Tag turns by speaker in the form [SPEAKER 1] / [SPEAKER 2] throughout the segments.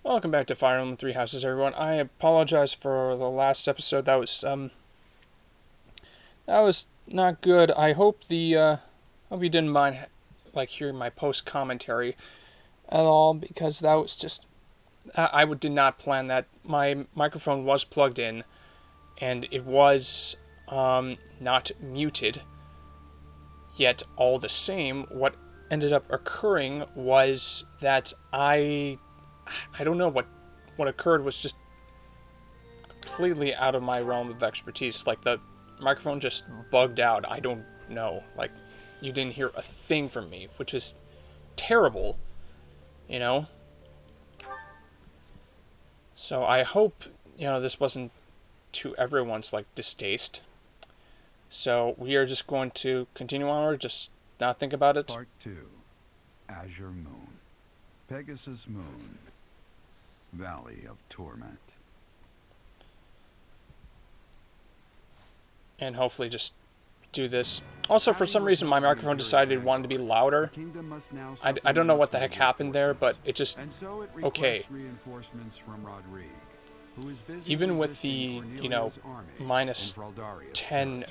[SPEAKER 1] Welcome back to Fire Emblem Three Houses, everyone. I apologize for the last episode. That was not good. I hope hope you didn't mind hearing my post commentary at all, because that was just I did not plan that. My microphone was plugged in, and it was not muted. Yet all the same, what ended up occurring was that I don't know what occurred was just completely out of my realm of expertise. Like, the microphone just bugged out. I don't know. Like, you didn't hear a thing from me, which is terrible, you know? So I hope, this wasn't to everyone's, distaste. So we are just going to continue onward, just not think about it.
[SPEAKER 2] Part 2. Azure Moon. Pegasus Moon. Valley of Torment.
[SPEAKER 1] And hopefully just do this. Also, for some reason, my microphone decided it wanted to be louder. I don't know what the heck happened there, but it just... Okay. Even with the, minus 10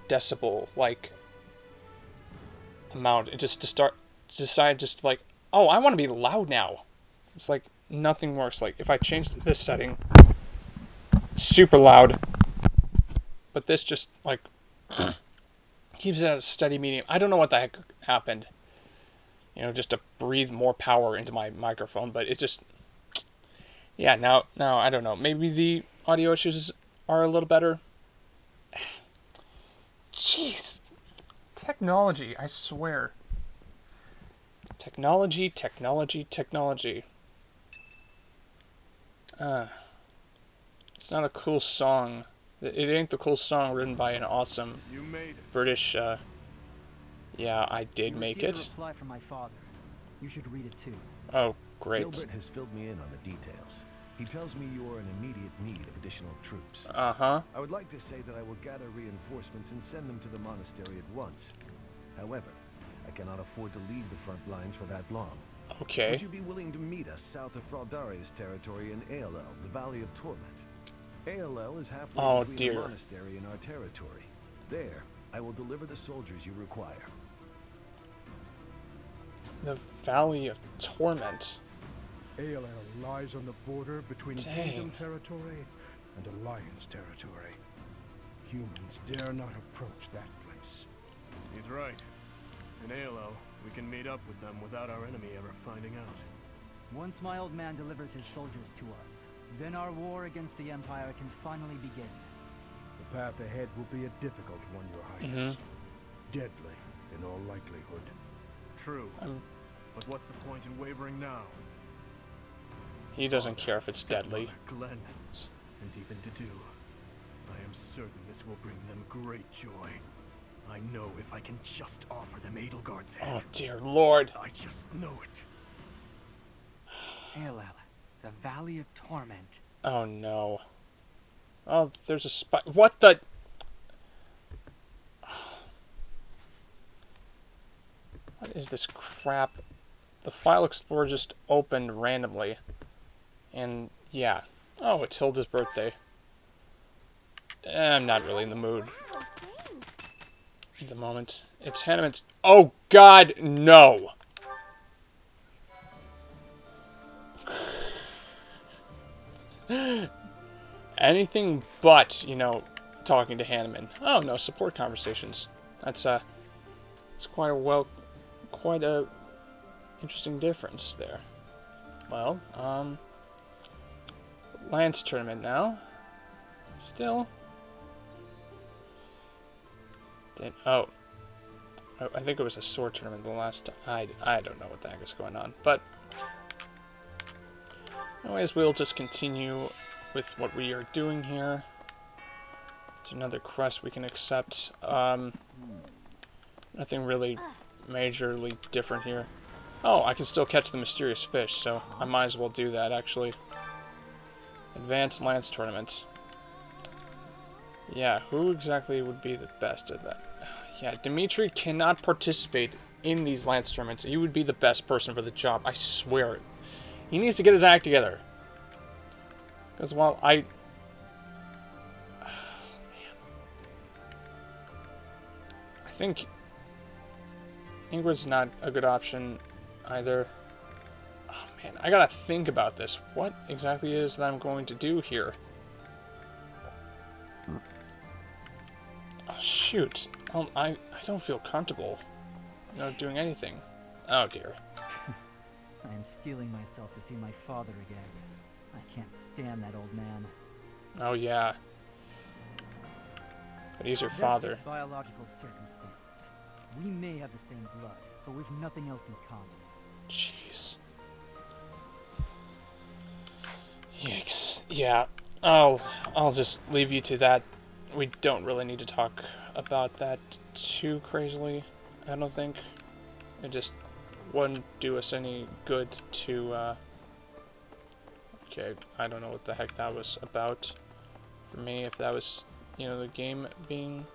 [SPEAKER 1] decibel, amount, it just decided oh, I want to be loud now. It's like, nothing works. Like, if I change this setting, super loud, but this just, keeps it at a steady medium. I don't know what the heck happened. Just to breathe more power into my microphone, but it just... Yeah, now, I don't know. Maybe the audio issues are a little better. Jeez. Technology, I swear. Technology. It's not a cool song. It ain't the cool song written by an awesome British, Yeah, I did make it.
[SPEAKER 3] A reply from my father. You should read it too.
[SPEAKER 1] Oh, great.
[SPEAKER 4] Gilbert has filled me in on the details. He tells me you are in immediate need of additional troops.
[SPEAKER 1] Uh-huh.
[SPEAKER 4] I would like to say that I will gather reinforcements and send them to the monastery at once. However, I cannot afford to leave the front lines for that long.
[SPEAKER 1] Okay.
[SPEAKER 4] Would you be willing to meet us south of Fraldaria's territory in ALL, the Valley of Torment? ALL is halfway between the monastery and our territory. There, I will deliver the soldiers you require.
[SPEAKER 1] The Valley of Torment.
[SPEAKER 5] ALL lies on the border between Kingdom territory and Alliance territory. Humans dare not approach that place.
[SPEAKER 6] He's right. In ALL, we can meet up with them without our enemy ever finding out.
[SPEAKER 3] Once my old man delivers his soldiers to us, then our war against the Empire can finally begin.
[SPEAKER 5] The path ahead will be a difficult one, Your Highness. Deadly, in all likelihood.
[SPEAKER 6] True. But what's the point in wavering now?
[SPEAKER 1] He doesn't care if it's deadly.
[SPEAKER 6] Glenn, and even to do. I am certain this will bring them great joy. I know if I can just offer them Edelgard's head.
[SPEAKER 1] Oh, dear Lord.
[SPEAKER 6] I just know it.
[SPEAKER 3] ALL, the Valley of Torment.
[SPEAKER 1] Oh, no. Oh, there's a spy. What the... What is this crap? The file explorer just opened randomly. And, yeah. Oh, it's Hilda's birthday. I'm not really in the mood at the moment. It's Hanneman's... Oh, God, no! Anything but, talking to Hanneman. Oh, no, support conversations. It's quite a interesting difference there. Well, Lance tournament now. Still. I think it was a sword tournament the last time. I don't know what the heck is going on. But, anyways, we'll just continue with what we are doing here. It's another quest we can accept. Nothing really majorly different here. Oh, I can still catch the mysterious fish, so I might as well do that, actually. Advanced Lance Tournament. Yeah, who exactly would be the best at that? Yeah, Dimitri cannot participate in these Lance tournaments. He would be the best person for the job, I swear. He needs to get his act together. Because while I think Ingrid's not a good option either. Oh man, I gotta think about this. What exactly it is that I'm going to do here? Oh shoot. I don't feel comfortable, doing anything. Oh dear.
[SPEAKER 3] I am steeling myself to see my father again. I can't stand that old man.
[SPEAKER 1] Oh yeah. But he's your father.
[SPEAKER 3] That's just biological circumstance. We may have the same blood, but we've nothing else in common.
[SPEAKER 1] Jeez. Yikes. Yeah. I'll just leave you to that. We don't really need to talk about that too crazily, I don't think. It just wouldn't do us any good to, okay, I don't know what the heck that was about for me, if that was, the game being...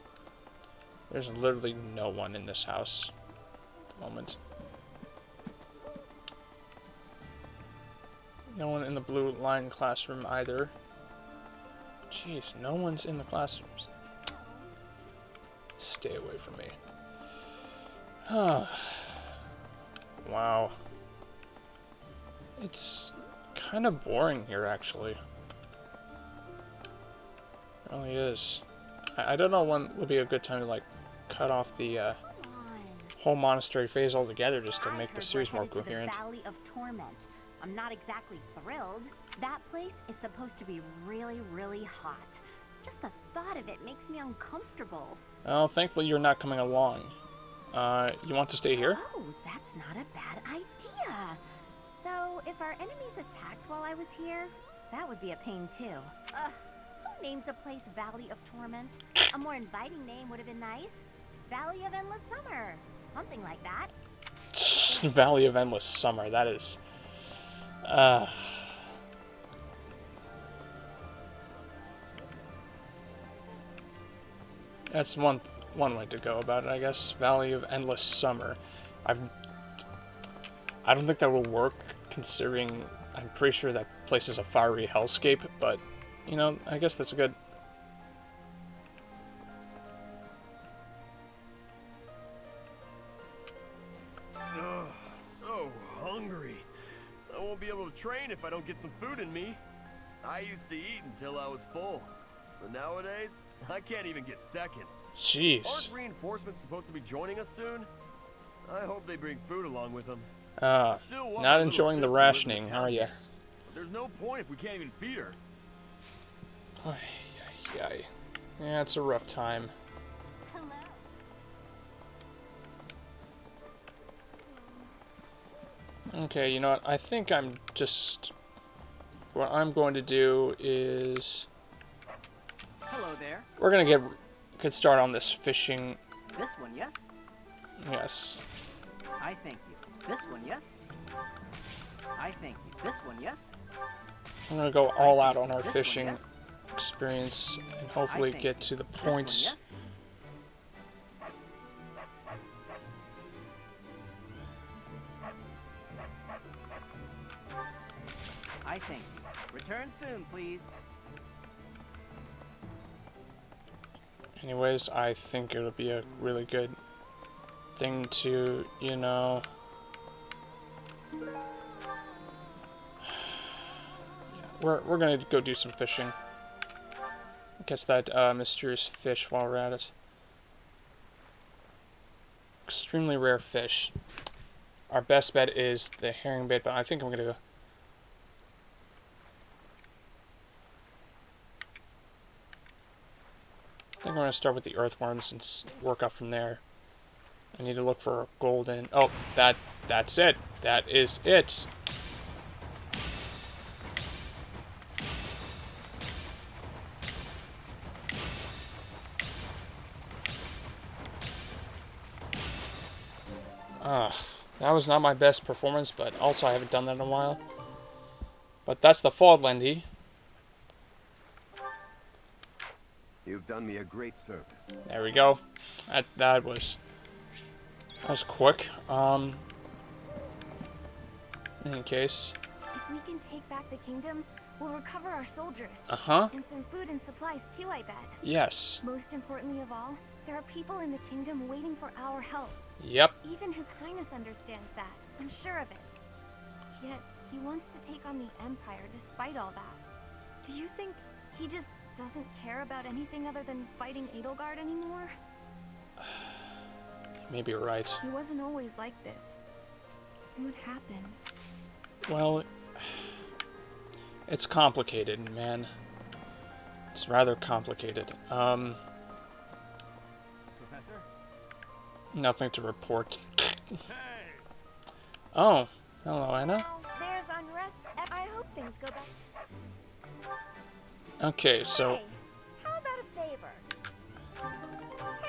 [SPEAKER 1] There's literally no one in this house at the moment. No one in the blue line classroom either. Jeez, no one's in the classrooms. Stay away from me. Wow. It's kind of boring here, actually. It really is. I don't know when would be a good time to, like, cut off the whole monastery phase altogether just to make the series more coherent.
[SPEAKER 7] The Valley of Torment. I'm not exactly thrilled. That place is supposed to be really, really hot. Just the thought of it makes me uncomfortable.
[SPEAKER 1] Well, thankfully you're not coming along. You want to stay here?
[SPEAKER 7] Oh, that's not a bad idea. Though, if our enemies attacked while I was here, that would be a pain too. Who names a place Valley of Torment? A more inviting name would have been nice. Valley of Endless Summer. Something like that.
[SPEAKER 1] Valley of Endless Summer, that is... That's one way to go about it, I guess. Valley of Endless Summer. I don't think that will work, considering I'm pretty sure that place is a fiery hellscape, but, I guess that's a good...
[SPEAKER 6] Ugh, so hungry. I won't be able to train if I don't get some food in me. I used to eat until I was full. But nowadays, I can't even get seconds.
[SPEAKER 1] Jeez.
[SPEAKER 6] Aren't reinforcements supposed to be joining us soon? I hope they bring food along with them.
[SPEAKER 1] Not enjoying the rationing, are you?
[SPEAKER 6] But there's no point if we can't even feed her.
[SPEAKER 1] Yeah, it's a rough time. Okay, you know what? I think what I'm going to do is...
[SPEAKER 8] Hello there.
[SPEAKER 1] We're going to get started on this fishing.
[SPEAKER 8] This one, yes?
[SPEAKER 1] Yes.
[SPEAKER 8] I thank you. This one, yes? I thank you. This one, yes?
[SPEAKER 1] I'm going to go all out on our fishing experience and hopefully get to the points.
[SPEAKER 8] Yes? I thank you. Return soon, please.
[SPEAKER 1] Anyways, I think it'll be a really good thing to, we're gonna go do some fishing. Catch that mysterious fish while we're at it. Extremely rare fish. Our best bet is the herring bait, but I think I'm gonna go. I think we're going to start with the earthworms and work up from there. I need to look for golden... Oh, that's it. That is it. That was not my best performance, but also I haven't done that in a while. But that's the Fodlandy.
[SPEAKER 9] You've done me a great service.
[SPEAKER 1] There we go. That was quick. In any case.
[SPEAKER 7] If
[SPEAKER 10] we can take back the kingdom, we'll recover our soldiers.
[SPEAKER 1] Uh-huh.
[SPEAKER 10] And some food and supplies too, I bet.
[SPEAKER 1] Yes.
[SPEAKER 10] Most importantly of all, there are people in the kingdom waiting for our help.
[SPEAKER 1] Yep.
[SPEAKER 10] Even His Highness understands that. I'm sure of it. Yet, he wants to take on the Empire despite all that. Do you think he just doesn't care about anything other than fighting Edelgard anymore?
[SPEAKER 1] Maybe you're right.
[SPEAKER 10] He wasn't always like this. What happened?
[SPEAKER 1] Well, it's complicated, man. It's rather complicated.
[SPEAKER 8] Professor?
[SPEAKER 1] Nothing to report.
[SPEAKER 6] Hey!
[SPEAKER 1] Oh, hello, Anna.
[SPEAKER 7] Well, there's unrest. I hope things go back.
[SPEAKER 1] Okay, so
[SPEAKER 7] Hey, how about a favor?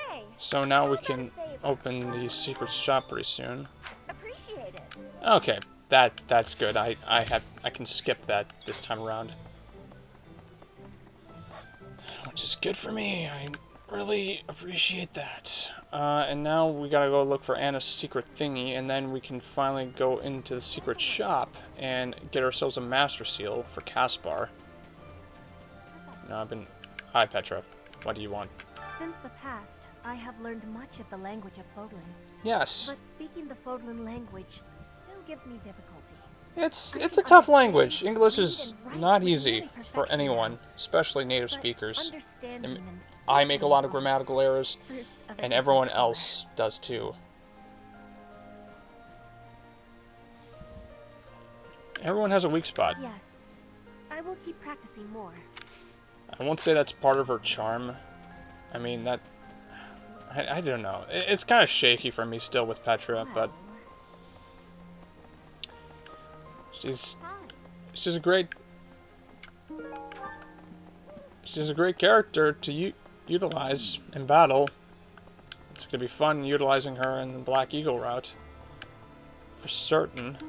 [SPEAKER 7] Hey,
[SPEAKER 1] so now we can open the secret shop pretty soon.
[SPEAKER 7] appreciate it.
[SPEAKER 1] Okay, that's good. I can skip that this time around, which is good for me. I really appreciate that. And now we gotta go look for Anna's secret thingy, and then we can finally go into the secret shop and get ourselves a master seal for Caspar. No, Hi, Petra. What do you want?
[SPEAKER 11] Since the past, I have learned much of the language of Fodlan.
[SPEAKER 1] Yes.
[SPEAKER 11] But speaking the Fodlan language still gives me difficulty.
[SPEAKER 1] It's a tough language. English is not easy for anyone, especially native speakers. I make a lot of grammatical errors, and everyone else does too. Everyone has a weak spot.
[SPEAKER 11] Yes, I will keep practicing more.
[SPEAKER 1] I won't say that's part of her charm. I mean, I don't know. It's kind of shaky for me still with Petra, but she's a great character to utilize in battle. It's gonna be fun utilizing her in the Black Eagle route for certain.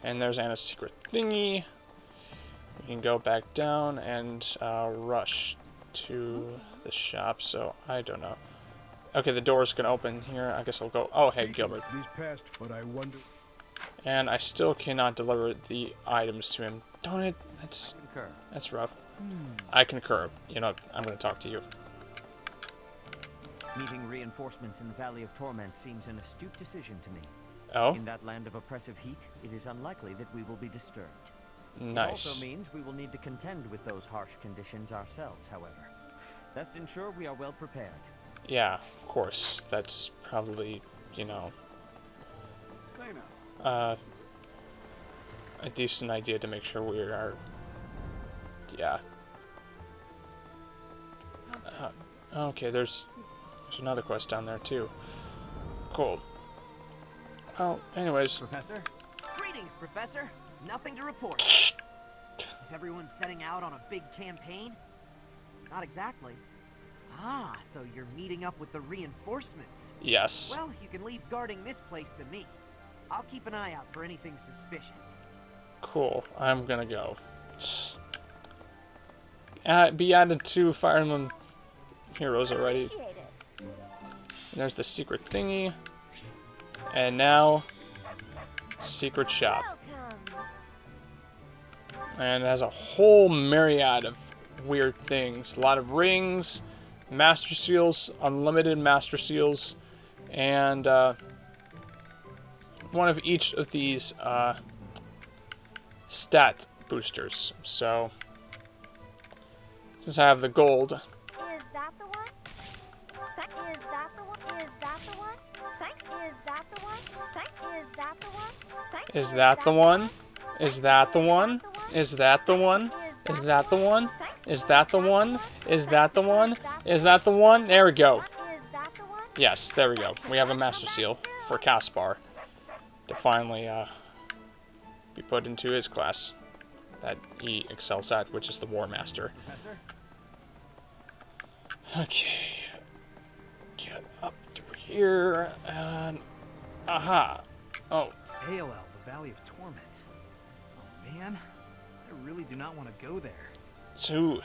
[SPEAKER 1] And there's Anna's secret thingy. We can go back down and rush to the shop, so I don't know. Okay, the door's gonna open here. I guess I'll go. Oh, hey, Gilbert.
[SPEAKER 5] He's passed, but I wonder.
[SPEAKER 1] And I still cannot deliver the items to him. Don't it? That's rough. I concur. You know, I'm gonna talk to you.
[SPEAKER 8] Meeting reinforcements in the Valley of Torment seems an astute decision to me.
[SPEAKER 1] Oh?
[SPEAKER 8] In that land of oppressive heat, it is unlikely that we will be disturbed.
[SPEAKER 1] Nice.
[SPEAKER 8] It also means we will need to contend with those harsh conditions ourselves, however. Best ensure we are well prepared.
[SPEAKER 1] Yeah, of course. That's probably, you know, a decent idea to make sure we are. Yeah. Okay, there's another quest down there too. Cool. Well, anyways.
[SPEAKER 8] Professor?
[SPEAKER 3] Greetings, Professor. Nothing to report. Is everyone setting out on a big campaign? Not exactly. Ah, so you're meeting up with the reinforcements.
[SPEAKER 1] Yes.
[SPEAKER 3] Well, you can leave guarding this place to me. I'll keep an eye out for anything suspicious.
[SPEAKER 1] Cool. I'm gonna go. Be added to Fire Emblem Heroes already. There's the secret thingy. And now, secret shop. And it has a whole myriad of weird things. A lot of rings, master seals, unlimited master seals, and one of each of these stat boosters. So, since I have the gold.
[SPEAKER 7] Is that the one? Is that the one? Is that the one? Thanks. Is that the one? Is that the one?
[SPEAKER 1] Is that the one? Is that the one? Is that the one? Is that the one? Is that the one? Is that the one? Is that the one? There we go. Yes, there we go. We have a master seal for Caspar to finally be put into his class that he excels at, which is the War Master. Okay. Get up to here and aha. Oh.
[SPEAKER 12] ALL, the Valley of Torment. Oh man, I really do not want to go there.
[SPEAKER 1] So,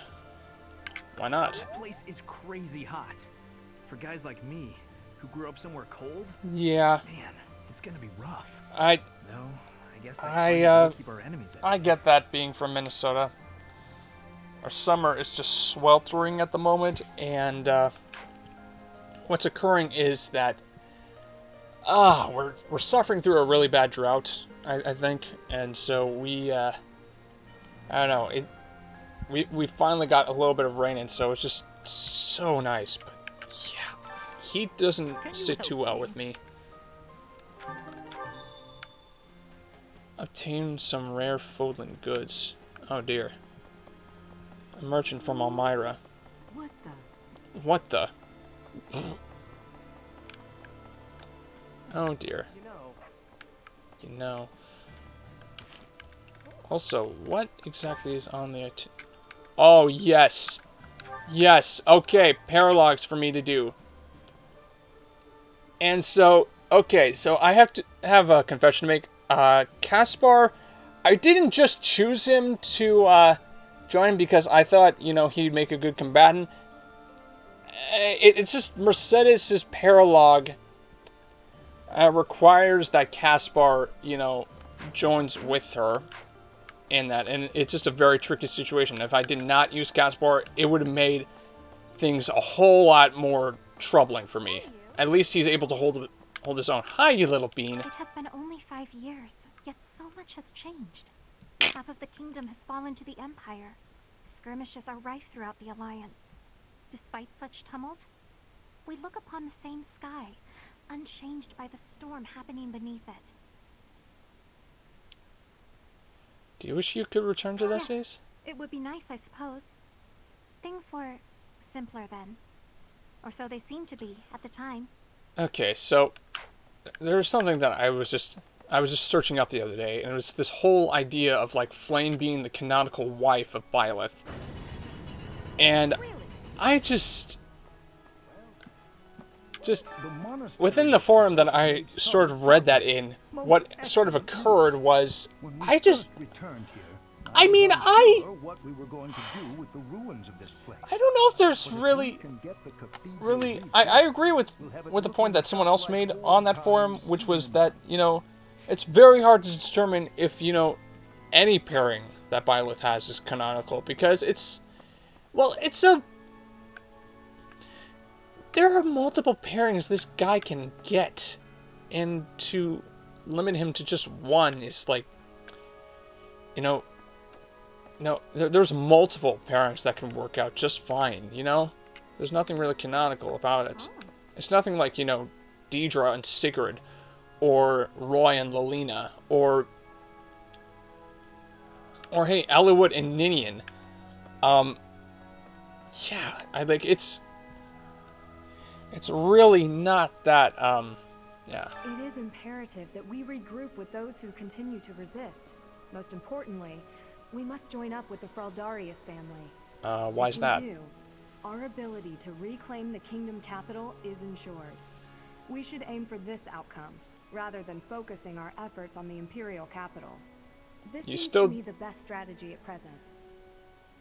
[SPEAKER 1] why not?
[SPEAKER 12] That place is crazy hot. For guys like me, who grew up somewhere cold.
[SPEAKER 1] Yeah.
[SPEAKER 12] Man, it's gonna be rough.
[SPEAKER 1] No,
[SPEAKER 12] I I guess that climate will keep our enemies at bay.
[SPEAKER 1] I get that being from Minnesota. Our summer is just sweltering at the moment, and what's occurring is that we're suffering through a really bad drought, I think, and so we I don't know, we finally got a little bit of rain, and so it's just so nice. But yeah, heat doesn't sit too well with me. Obtain some rare Fodlan goods. Oh dear. A merchant from Elmira.
[SPEAKER 3] What the?
[SPEAKER 1] What the? Oh dear. You know. Also, what exactly is on the... Oh, yes. Yes. Okay, paralogs for me to do. And so, okay, so I have to have a confession to make. Caspar, I didn't just choose him to join because I thought, you know, he'd make a good combatant. It's just Mercedes' paralog requires that Caspar, you know, joins with her in that. And it's just a very tricky situation. If I did not use Caspar, it would have made things a whole lot more troubling for me. At least he's able to hold his own. Hi, you little bean.
[SPEAKER 10] It has been only 5 years, yet so much has changed. Half of the kingdom has fallen to the Empire. Skirmishes are rife throughout the Alliance. Despite such tumult, we look upon the same sky, unchanged by the storm happening beneath it.
[SPEAKER 1] Do you wish you could return to those
[SPEAKER 10] Yes,
[SPEAKER 1] days?
[SPEAKER 10] it would be nice, I suppose. Things were simpler then. Or so they seemed to be at the time.
[SPEAKER 1] Okay, so there's something that I was just searching up the other day, and it was this whole idea of like Flame being the canonical wife of Byleth. And I just within the forum that I sort of read that in, what sort of occurred was I don't know if there's really I agree with the point that someone else made on that forum, which was that, you know, it's very hard to determine if, you know, any pairing that Byleth has is canonical, because there are multiple pairings this guy can get, and to limit him to just one is like, you know, no, there's multiple pairings that can work out just fine, you know? There's nothing really canonical about it. It's nothing like, you know, Deidre and Sigurd, or Roy and Lelina, or hey, Eliwood and Ninian. Yeah, I like it's really not that, yeah.
[SPEAKER 13] It is imperative that we regroup with those who continue to resist. Most importantly, we must join up with the Fraldarius family.
[SPEAKER 1] Why is that?
[SPEAKER 13] If we do, our ability to reclaim the kingdom capital is ensured. We should aim for this outcome, rather than focusing our efforts on the imperial capital. This seems to me the best strategy at present.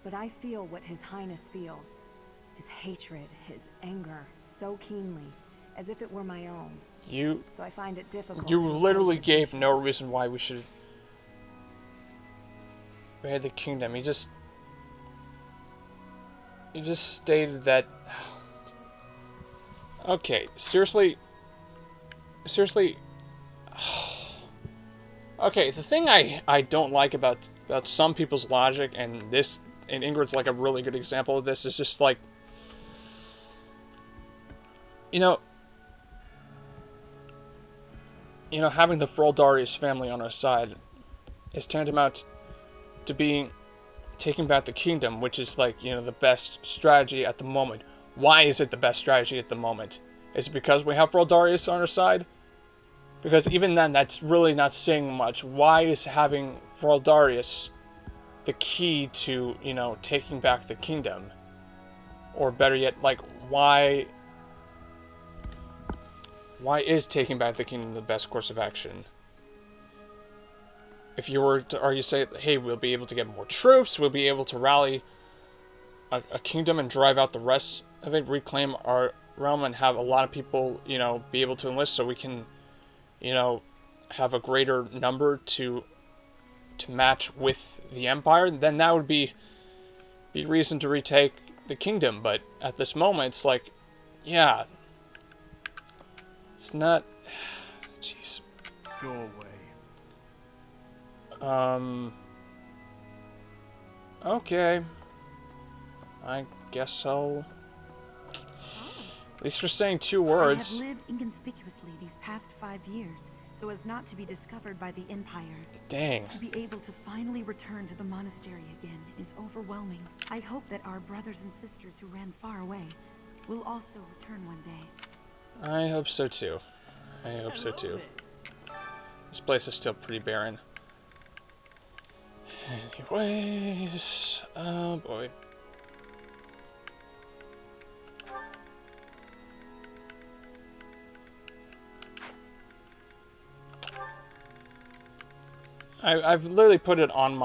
[SPEAKER 13] But I feel what His Highness feels. His hatred, his anger, so keenly, as if it were my own. So I find it difficult.
[SPEAKER 1] You literally gave no reason why we should invade the kingdom. You just stated that. Okay, seriously. Okay, the thing I don't like about some people's logic, and Ingrid's like a really good example of this, is just like, you know, having the Fraldarius family on our side is tantamount to being taking back the kingdom, which is like, you know, the best strategy at the moment. Why is it the best strategy at the moment? Is it because we have Fraldarius on our side? Because even then, that's really not saying much. Why is having Fraldarius the key to, you know, taking back the kingdom? Or better yet, like, why is taking back the kingdom the best course of action? If you were to argue, say, hey, we'll be able to get more troops, we'll be able to rally a kingdom and drive out the rest of it, reclaim our realm, and have a lot of people, you know, be able to enlist, so we can, you know, have a greater number to match with the Empire, then that would be reason to retake the kingdom. But at this moment, it's like, yeah, it's not. Jeez.
[SPEAKER 6] Go away.
[SPEAKER 1] Okay. I guess I'll... At least we're saying 2 words.
[SPEAKER 14] I have lived inconspicuously these past 5 years, so as not to be discovered by the Empire.
[SPEAKER 1] Dang.
[SPEAKER 14] To be able to finally return to the monastery again is overwhelming. I hope that our brothers and sisters who ran far away will also return one day.
[SPEAKER 1] I hope so too. I hope so too. This place is still pretty barren. Anyways, oh boy. I've literally put it on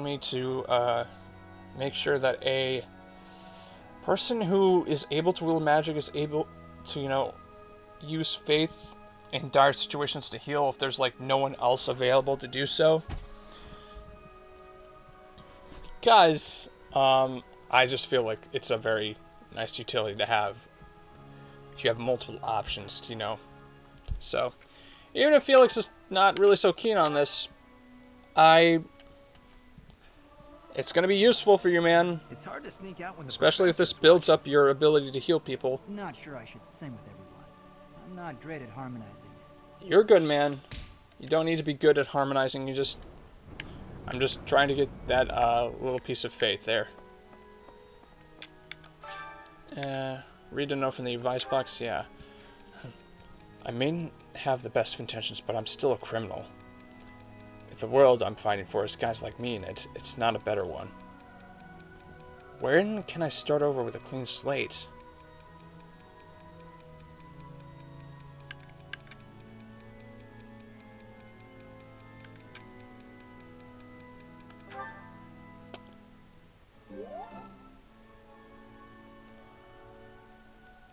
[SPEAKER 1] me to make sure that a person who is able to wield magic is able to, you know, use faith in dire situations to heal if there's like no one else available to do so. Because I just feel like it's a very nice utility to have if you have multiple options, you know. So even if Felix is not really so keen on this, it's going to be useful for you, man.
[SPEAKER 12] It's hard to sneak out when
[SPEAKER 1] especially if this builds up your ability to heal people.
[SPEAKER 8] Not sure I should sing with everyone. I'm not great at harmonizing.
[SPEAKER 1] You're good, man. You don't need to be good at harmonizing. I'm just trying to get that little piece of faith there. Read a note from the advice box. Yeah. I may have the best of intentions, but I'm still a criminal. If the world I'm fighting for is guys like me, and it's not a better one. Wherein can I start over with a clean slate?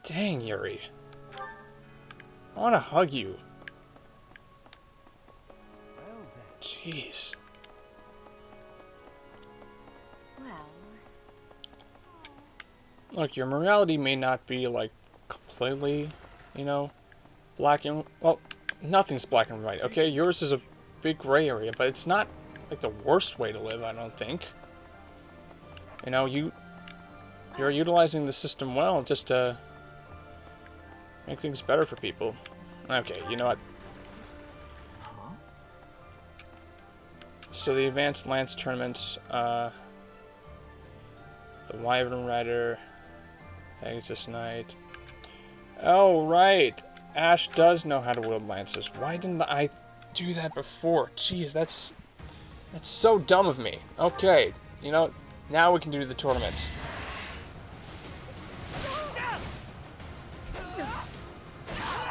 [SPEAKER 1] Dang, Yuri. I want to hug you. Jeez.
[SPEAKER 7] Well.
[SPEAKER 1] Look, your morality may not be, like, completely, you know, black and... Well, nothing's black and white, okay? Yours is a big gray area, but it's not, like, the worst way to live, I don't think. You know, you're utilizing the system well just to make things better for people. Okay, you know what? So the Advanced Lance Tournament, the Wyvern Rider, Pegasus Knight. Oh, right! Ash does know how to wield lances. Why didn't I do that before? Jeez, that's so dumb of me. Okay, you know, now we can do the tournaments.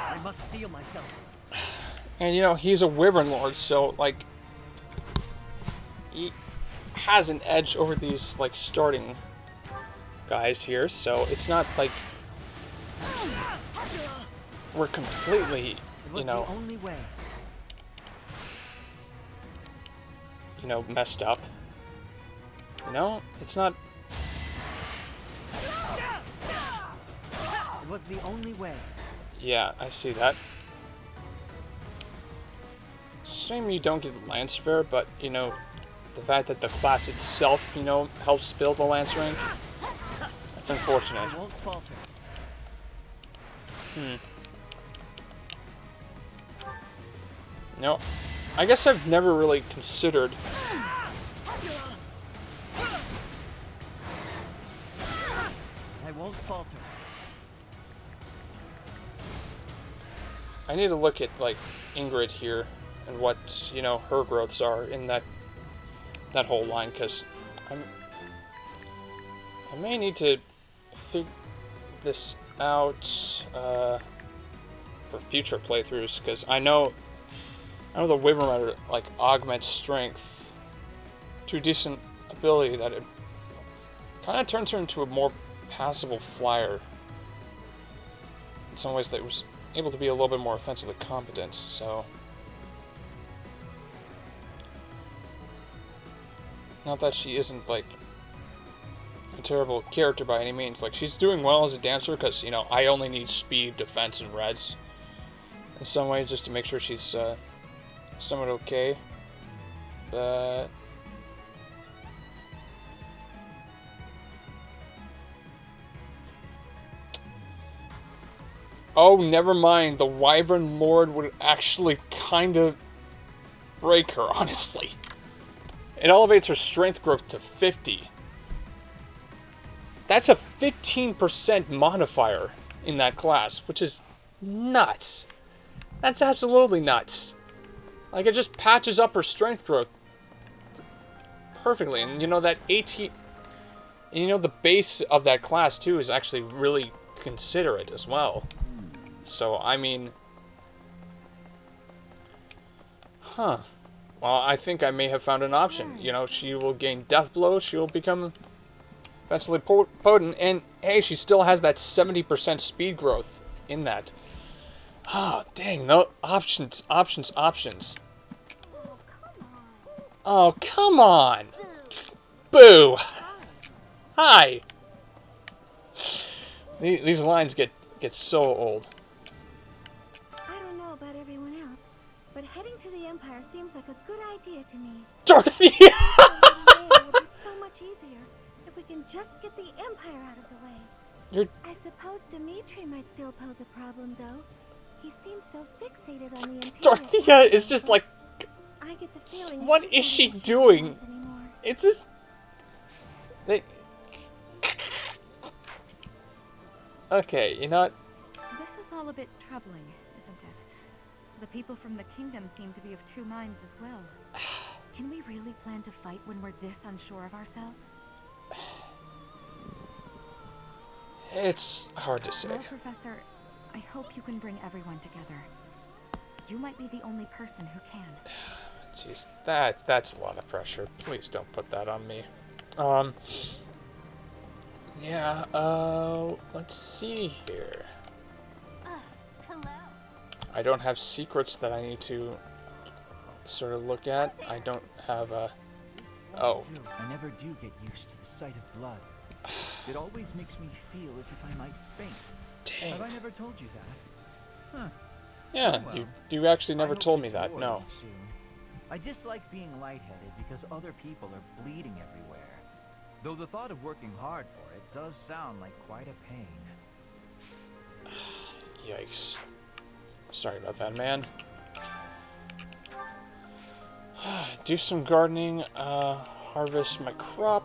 [SPEAKER 8] I must steel myself.
[SPEAKER 1] And you know, he's a Wyvern Lord, so like he has an edge over these like starting guys here, so it's not like we're completely, you know,
[SPEAKER 8] the only way.
[SPEAKER 1] You know, messed up. You know, it's not.
[SPEAKER 8] It was the only way.
[SPEAKER 1] Yeah, I see that. Shame you don't get the Lance Fair, but, you know, the fact that the class itself, you know, helps build the Lance rank, that's unfortunate.
[SPEAKER 8] I won't falter.
[SPEAKER 1] No, I guess I've never really considered...
[SPEAKER 8] I won't falter.
[SPEAKER 1] I need to look at, like, Ingrid here and what, you know, her growths are in that whole line, because I may need to figure this out for future playthroughs, because I know the Wyvern Rider, like, augments strength to a decent ability that it kind of turns her into a more passable flyer. In some ways that was able to be a little bit more offensively competent, so... Not that she isn't, like, a terrible character by any means. Like, she's doing well as a dancer because, you know, I only need speed, defense, and res in some ways just to make sure she's somewhat okay. But... Oh, never mind. The Wyvern Lord would actually kind of break her, honestly. It elevates her strength growth to 50. That's a 15% modifier in that class, which is nuts. That's absolutely nuts. Like, it just patches up her strength growth perfectly. And, you know, that 18... And, you know, the base of that class, too, is actually really considerate as well. So, I mean... Huh. Well, I think I may have found an option. You know, she will gain Death Blow, she will become offensively potent, and hey, she still has that 70% speed growth in that. Oh, dang, no, options. Oh, come on! Boo! Hi! These lines get so old.
[SPEAKER 7] I don't know about everyone else, but heading to the Empire seems like a good idea to me.
[SPEAKER 1] Dorothea!
[SPEAKER 7] It will be so much easier if we can just get the Empire out of the way. I suppose Dimitri might still pose a problem, though. He seems so fixated on the Imperial.
[SPEAKER 1] Dorothea is just like...
[SPEAKER 7] I get the feeling
[SPEAKER 1] what is she doing? It's just... Okay, you know what?
[SPEAKER 14] This is all a bit troubling, isn't it? The people from the kingdom seem to be of two minds as well. Can we really plan to fight when we're this unsure of ourselves?
[SPEAKER 1] It's hard to say.
[SPEAKER 14] Well, Professor, I hope you can bring everyone together. You might be the only person who can.
[SPEAKER 1] Jeez, that's a lot of pressure. Please don't put that on me. Yeah, let's see here.
[SPEAKER 7] Hello.
[SPEAKER 1] I don't have secrets that I need to sort of look at. I don't have a... Oh.
[SPEAKER 12] I never do get used to the sight of blood. It always makes me feel as if I might faint.
[SPEAKER 1] Dang.
[SPEAKER 12] Have I never told you that? Huh.
[SPEAKER 1] Yeah,
[SPEAKER 12] Well,
[SPEAKER 1] you actually never
[SPEAKER 12] I hope
[SPEAKER 1] told me
[SPEAKER 12] this
[SPEAKER 1] that,
[SPEAKER 12] war
[SPEAKER 1] no.
[SPEAKER 12] ends soon. I dislike being lightheaded because other people are bleeding everywhere. Though the thought of working hard for it does sound like quite a pain.
[SPEAKER 1] Yikes. Sorry about that, man. Do some gardening, harvest my crop,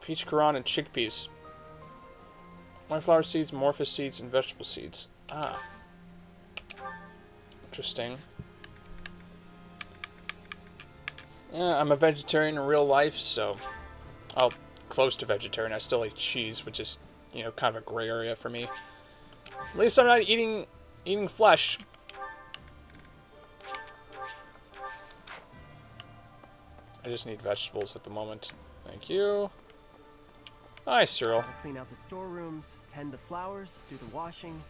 [SPEAKER 1] peach currant and chickpeas. Wildflower seeds, morphus seeds, and vegetable seeds. Ah. Interesting. Yeah, I'm a vegetarian in real life, so... I'll close to vegetarian. I still eat cheese, which is, you know, kind of a gray area for me. At least I'm not eating flesh. I just need vegetables at the moment. Thank you. Hi, Cyril.
[SPEAKER 6] I'll clean out the storerooms, tend the flowers, do the washing,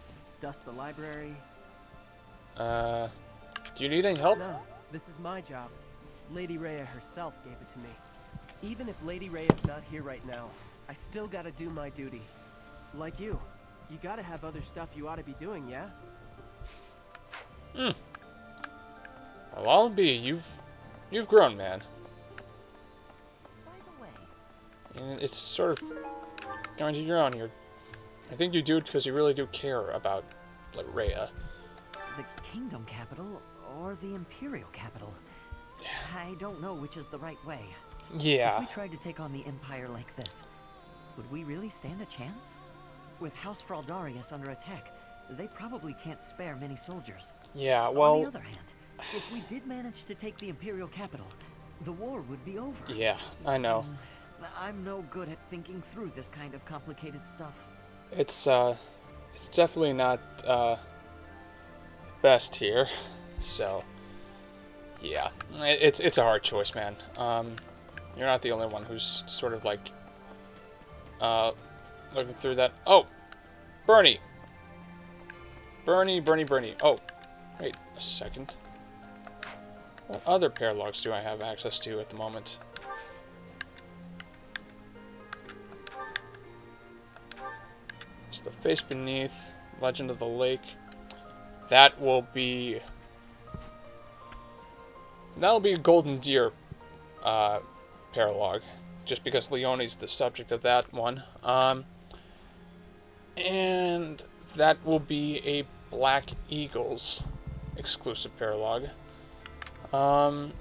[SPEAKER 6] dust the library.
[SPEAKER 1] Do you need any help?
[SPEAKER 6] No, this is my job. Lady Rhea herself gave it to me. Even if Lady Rhea's not here right now, I still gotta do my duty. Like you gotta have other stuff you ought to be doing, yeah?
[SPEAKER 1] Well, I'll be. You've grown, man.
[SPEAKER 8] By the way,
[SPEAKER 1] And it's sort of going to your own here. I think you do it because you really do care about, like, Rhea.
[SPEAKER 8] the kingdom capital or the imperial capital? I don't know which is the right way.
[SPEAKER 1] Yeah.
[SPEAKER 8] If we tried to take on the Empire like this, would we really stand a chance? With House Fraldarius under attack, they probably can't spare many soldiers.
[SPEAKER 1] Yeah, well...
[SPEAKER 8] On the other hand, if we did manage to take the imperial capital, the war would be over.
[SPEAKER 1] Yeah, I know.
[SPEAKER 8] I'm no good at thinking through this kind of complicated stuff.
[SPEAKER 1] It's definitely not, best here. So, yeah. It's a hard choice, man. You're not the only one who's sort of like, looking through that. Oh! Bernie! Bernie, Bernie, Bernie. Oh, wait a second. What other paralogs do I have access to at the moment? It's the Face Beneath, Legend of the Lake. That'll be a Golden Deer paralog, just because Leone's the subject of that one. And that will be a Black Eagles exclusive paralog. And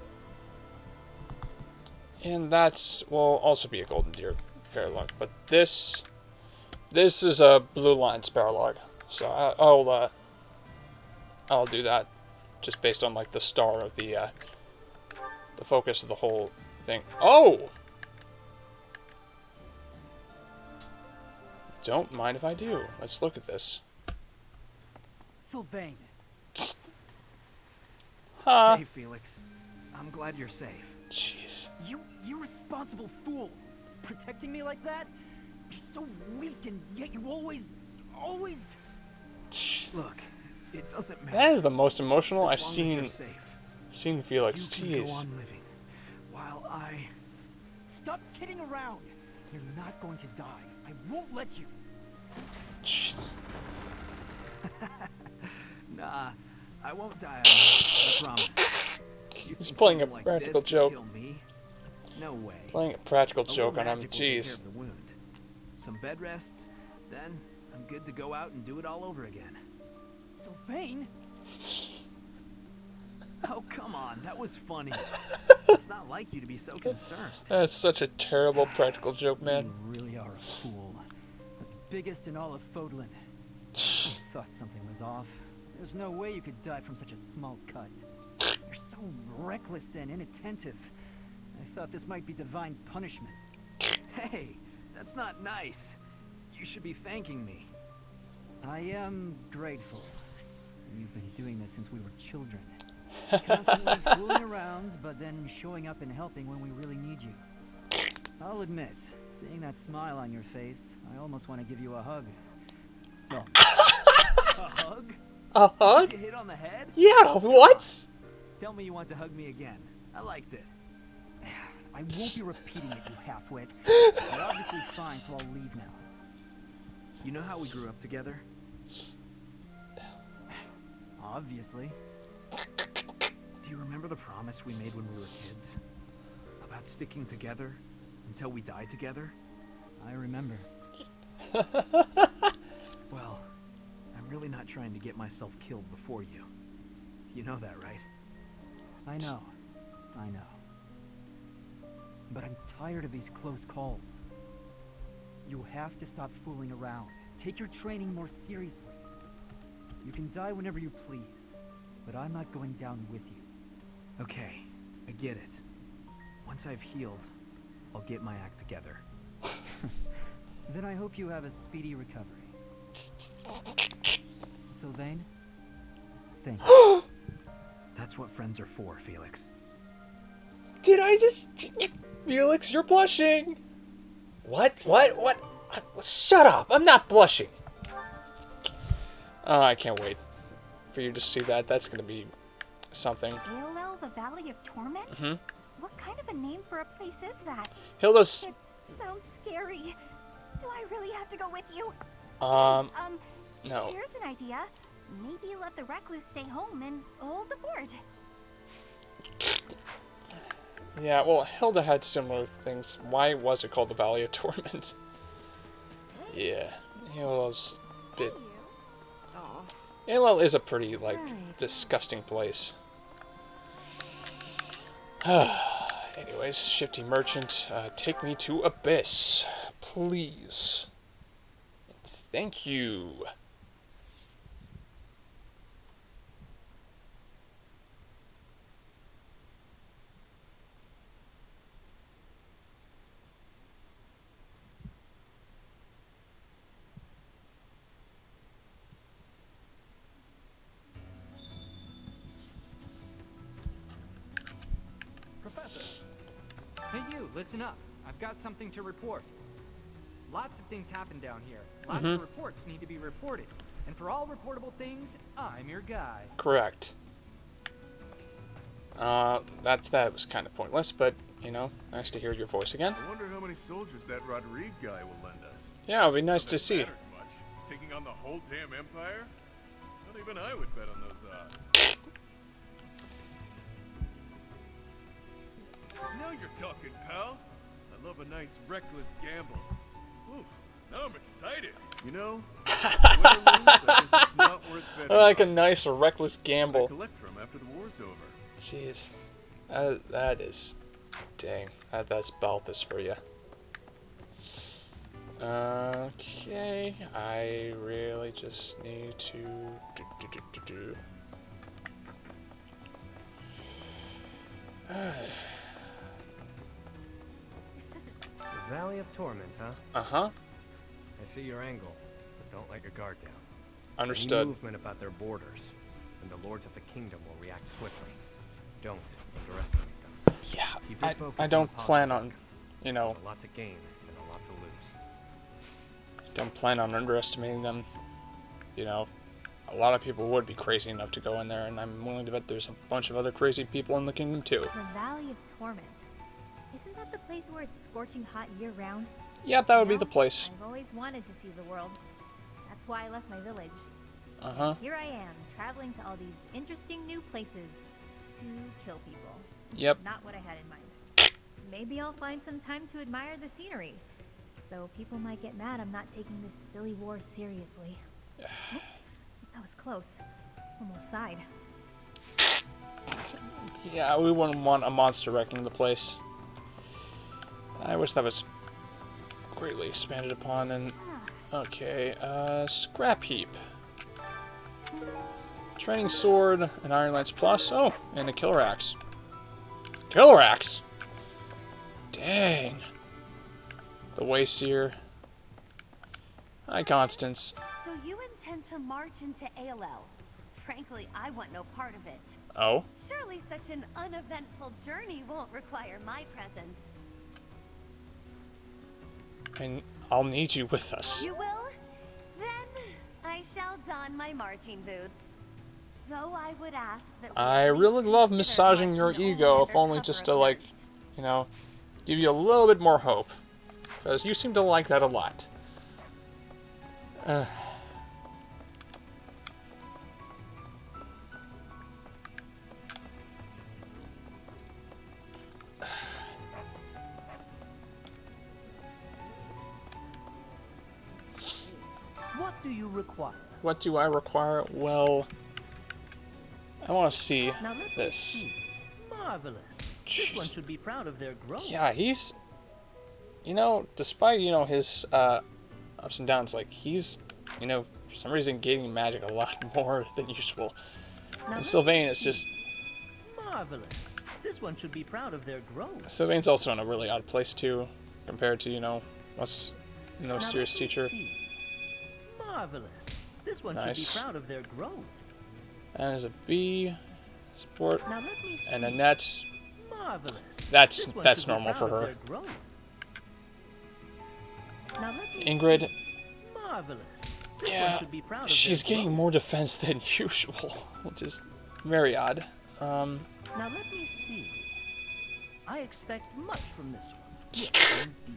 [SPEAKER 1] that will also be a Golden Deer paralog. But this is a Blue Lines paralog, so I'll do that just based on like the star of the focus of the whole thing. Oh! Don't mind if I do. Let's look at this.
[SPEAKER 12] Sylvain.
[SPEAKER 1] Huh.
[SPEAKER 12] Hey, Felix. I'm glad you're safe.
[SPEAKER 1] Jeez.
[SPEAKER 12] You irresponsible fool. Protecting me like that? You're so weak, and yet you always... Look, it doesn't matter.
[SPEAKER 1] That is the most emotional I've
[SPEAKER 12] As long as you're
[SPEAKER 1] seen
[SPEAKER 12] safe,
[SPEAKER 1] Felix.
[SPEAKER 12] you can go
[SPEAKER 1] Jeez.
[SPEAKER 12] on living while I... Stop kidding around. You're not going to die. I won't let you.
[SPEAKER 1] Jeez.
[SPEAKER 12] Nah, I won't die on that. I promise. You
[SPEAKER 1] He's
[SPEAKER 12] think
[SPEAKER 1] playing a
[SPEAKER 12] something like
[SPEAKER 1] practical
[SPEAKER 12] this
[SPEAKER 1] joke.
[SPEAKER 12] Can kill me? No way.
[SPEAKER 1] Playing a practical
[SPEAKER 12] A
[SPEAKER 1] joke
[SPEAKER 12] little
[SPEAKER 1] on him.
[SPEAKER 12] magic will take care
[SPEAKER 1] Jeez.
[SPEAKER 12] of the wound. Some bed rest, then I'm good to go out and do it all over again. Sylvain? Oh, come on. That was funny. It's not like you to be so concerned.
[SPEAKER 1] That's such a terrible practical joke, man.
[SPEAKER 8] You really are a fool. The biggest in all of Fodlan. I thought something was off. There's no way you could die from such a small cut. You're so reckless and inattentive. I thought this might be divine punishment.
[SPEAKER 12] Hey, that's not nice. You should be thanking me.
[SPEAKER 8] I am grateful. You've been doing this since we were children. Constantly fooling around, but then showing up and helping when we really need you. I'll admit, seeing that smile on your face, I almost want to give you a hug. Well,
[SPEAKER 12] A hug?
[SPEAKER 1] A hug?
[SPEAKER 12] You hit on the head?
[SPEAKER 1] Yeah, what?
[SPEAKER 12] Tell me you want to hug me again. I liked it.
[SPEAKER 8] I won't be repeating it, you halfwit. You're obviously fine, so I'll leave now.
[SPEAKER 12] You know how we grew up together?
[SPEAKER 8] Obviously.
[SPEAKER 12] Do you remember the promise we made when we were kids? About sticking together until we die together?
[SPEAKER 8] I remember.
[SPEAKER 12] Well, I'm really not trying to get myself killed before you. You know that, right?
[SPEAKER 8] I know. But I'm tired of these close calls. You have to stop fooling around. Take your training more seriously. You can die whenever you please, but I'm not going down with you.
[SPEAKER 12] Okay, I get it. Once I've healed, I'll get my act together.
[SPEAKER 8] Then I hope you have a speedy recovery. Sylvain, thank you.
[SPEAKER 12] That's what friends are for, Felix.
[SPEAKER 1] Did I just... Felix, you're blushing. What? Shut up. I'm not blushing. Oh, I can't wait for you to see that. That's going to be something.
[SPEAKER 7] Aelel, the Valley of Torment?
[SPEAKER 1] Mm-hmm.
[SPEAKER 7] What kind of a name for a place is that?
[SPEAKER 1] Hilda's...
[SPEAKER 7] It sounds scary. Do I really have to go with you?
[SPEAKER 1] No.
[SPEAKER 7] Here's an idea. Maybe let the recluse stay home and hold the fort.
[SPEAKER 1] Yeah, well, Hilda had similar things. Why was it called the Valley of Torment? Yeah, Hilda's bit... Aelel is a pretty, like, disgusting place. Anyways, Shifty Merchant, take me to Abyss, please. Thank you.
[SPEAKER 15] Professor! Hey you, listen up. I've got something to report. Lots of things happen down here. Lots of reports need to be reported. And for all reportable things, I'm your guy.
[SPEAKER 1] Correct. That was kind of pointless, but, you know, nice to hear your voice again.
[SPEAKER 16] I wonder how many soldiers that Rodrigue guy will lend us.
[SPEAKER 1] Yeah, it'll be nice to see.
[SPEAKER 16] Much. Taking on the whole damn empire? Not even I would bet on those odds. Now you're talking, pal. I love a nice, reckless gamble. Ooh, now I'm excited. You know, win or lose, I guess it's not worth betting.
[SPEAKER 1] I like a nice, reckless gamble.
[SPEAKER 16] I collect from after the war's over.
[SPEAKER 1] Jeez, that is, dang, that's Balthus for you. Okay, I really just need to do.
[SPEAKER 17] The Valley of Torment, huh?
[SPEAKER 1] Uh-huh.
[SPEAKER 17] I see your angle, but don't let your guard down.
[SPEAKER 1] Understood.
[SPEAKER 17] Any movement about their borders, and the lords of the kingdom will react swiftly. Don't underestimate them.
[SPEAKER 1] Yeah,
[SPEAKER 17] Keep your focus
[SPEAKER 1] I
[SPEAKER 17] on
[SPEAKER 1] don't
[SPEAKER 17] the
[SPEAKER 1] plan
[SPEAKER 17] positive.
[SPEAKER 1] on, you know...
[SPEAKER 17] There's a lot to gain and a lot to lose.
[SPEAKER 1] Don't plan on underestimating them. You know, a lot of people would be crazy enough to go in there, and I'm willing to bet there's a bunch of other crazy people in the kingdom too.
[SPEAKER 7] The Valley of Torment. Isn't that the place where it's scorching hot year-round?
[SPEAKER 1] Yep, that would be the place.
[SPEAKER 7] I've always wanted to see the world. That's why I left my village.
[SPEAKER 1] Uh-huh.
[SPEAKER 7] Here I am, traveling to all these interesting new places to kill people.
[SPEAKER 1] Yep.
[SPEAKER 7] Not what I had in mind. Maybe I'll find some time to admire the scenery. Though people might get mad I'm not taking this silly war seriously. Oops, that was close. Almost sighed.
[SPEAKER 1] Yeah, we wouldn't want a monster wrecking the place. I wish that was greatly expanded upon. And okay, scrap heap, training sword, an iron lance plus. Oh, and a killer axe. Killer axe. Dang. The Wayseer. Hi, Constance.
[SPEAKER 10] So you intend to march into ALL? Frankly, I want no part of it.
[SPEAKER 1] Oh?
[SPEAKER 10] Surely such an uneventful journey won't require my presence.
[SPEAKER 1] And I'll need you with us.
[SPEAKER 10] You will? Then I shall don my marching boots. Though I would ask that
[SPEAKER 1] I really love massaging your ego, if only just to, like, you know, give you a little bit more hope. Because you seem to like that a lot.
[SPEAKER 18] What do you require?
[SPEAKER 1] What do I require? Well, I want to see
[SPEAKER 18] Now let me
[SPEAKER 1] this.
[SPEAKER 18] see. Marvelous. This one should be proud of their growth.
[SPEAKER 1] Yeah, he's, you know, despite, you know, his ups and downs, like, he's, you know, for some reason gaining magic a lot more than usual.
[SPEAKER 18] Now
[SPEAKER 1] And
[SPEAKER 18] let
[SPEAKER 1] Sylvain
[SPEAKER 18] me
[SPEAKER 1] is
[SPEAKER 18] see.
[SPEAKER 1] just...
[SPEAKER 18] Marvelous. This one should be proud of their growth.
[SPEAKER 1] Sylvain's also in a really odd place, too, compared to, you know, what's in the
[SPEAKER 18] Now
[SPEAKER 1] Mysterious
[SPEAKER 18] let me
[SPEAKER 1] Teacher.
[SPEAKER 18] see. Marvelous. This one
[SPEAKER 1] Nice.
[SPEAKER 18] should be proud of their growth.
[SPEAKER 1] And there's a bee, sport,
[SPEAKER 18] Now let me
[SPEAKER 1] and a
[SPEAKER 18] see.
[SPEAKER 1] net.
[SPEAKER 18] Marvelous.
[SPEAKER 1] That's
[SPEAKER 18] This one should be
[SPEAKER 1] normal for
[SPEAKER 18] proud of
[SPEAKER 1] her.
[SPEAKER 18] their growth. Now let me
[SPEAKER 1] Ingrid,
[SPEAKER 18] see. Marvelous. This one
[SPEAKER 1] yeah,
[SPEAKER 18] should be proud of
[SPEAKER 1] she's
[SPEAKER 18] their
[SPEAKER 1] getting more defense than usual, which is very odd.
[SPEAKER 18] Now let me see. I expect much from this one. Yes, indeed.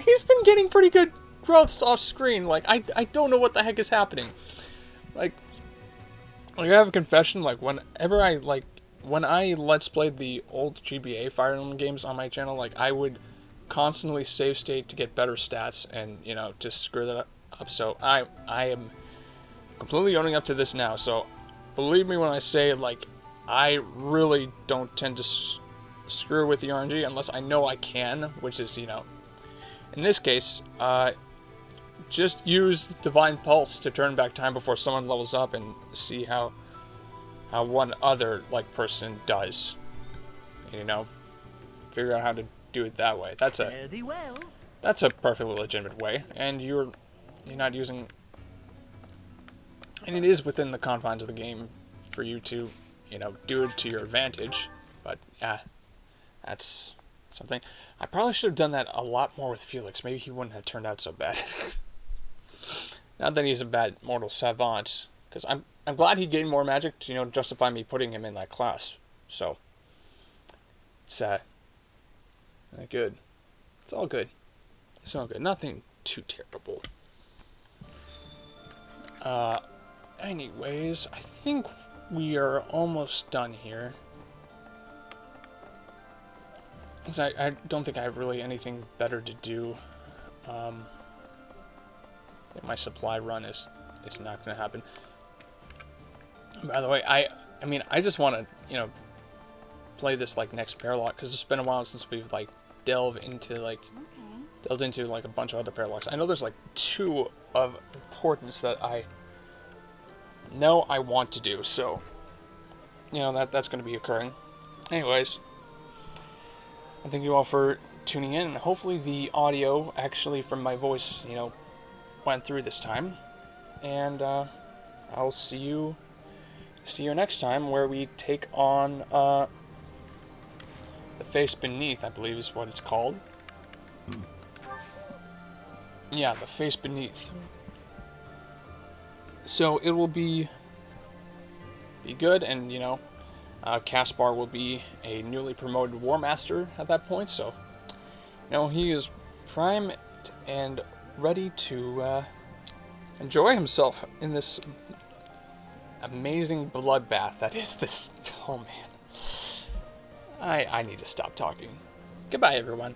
[SPEAKER 1] He's been getting pretty good growths off screen. Like, I don't know what the heck is happening. Like I have a confession. Like, whenever when I Let's Played the old GBA Fire Emblem games on my channel, like, I would constantly save state to get better stats and, you know, just screw that up. So I am completely owning up to this now. So believe me when I say, like, I really don't tend to screw with the RNG unless I know I can, which is, you know, in this case, just use Divine Pulse to turn back time before someone levels up and see how one other, like, person does. You know, figure out how to do it that way. That's a perfectly legitimate way, and you're not using, and it is within the confines of the game for you to, you know, do it to your advantage. But yeah, that's something. I probably should have done that a lot more with Felix. Maybe he wouldn't have turned out so bad. Not that he's a bad mortal savant, because I'm glad he gained more magic to, you know, justify me putting him in that class. So it's good. It's all good. It's all good. Nothing too terrible. Anyways, I think we are almost done here. I don't think I have really anything better to do. My supply run is not going to happen. By the way, I mean, I just want to, you know, play this like next Paralock, because it's been a while since we've like delved into like a bunch of other Paralocks. I know there's like 2 of importance that I know I want to do, so you know that's going to be occurring. Anyways, I thank you all for tuning in, and hopefully the audio actually from my voice, you know, went through this time. And I'll see you next time, where we take on the Face Beneath, I believe is what it's called. Yeah, the Face Beneath. So it will be good, and you know, Caspar will be a newly promoted War Master at that point, so you know, he is primed and ready to enjoy himself in this amazing bloodbath that is this. Oh man, I need to stop talking. Goodbye, everyone.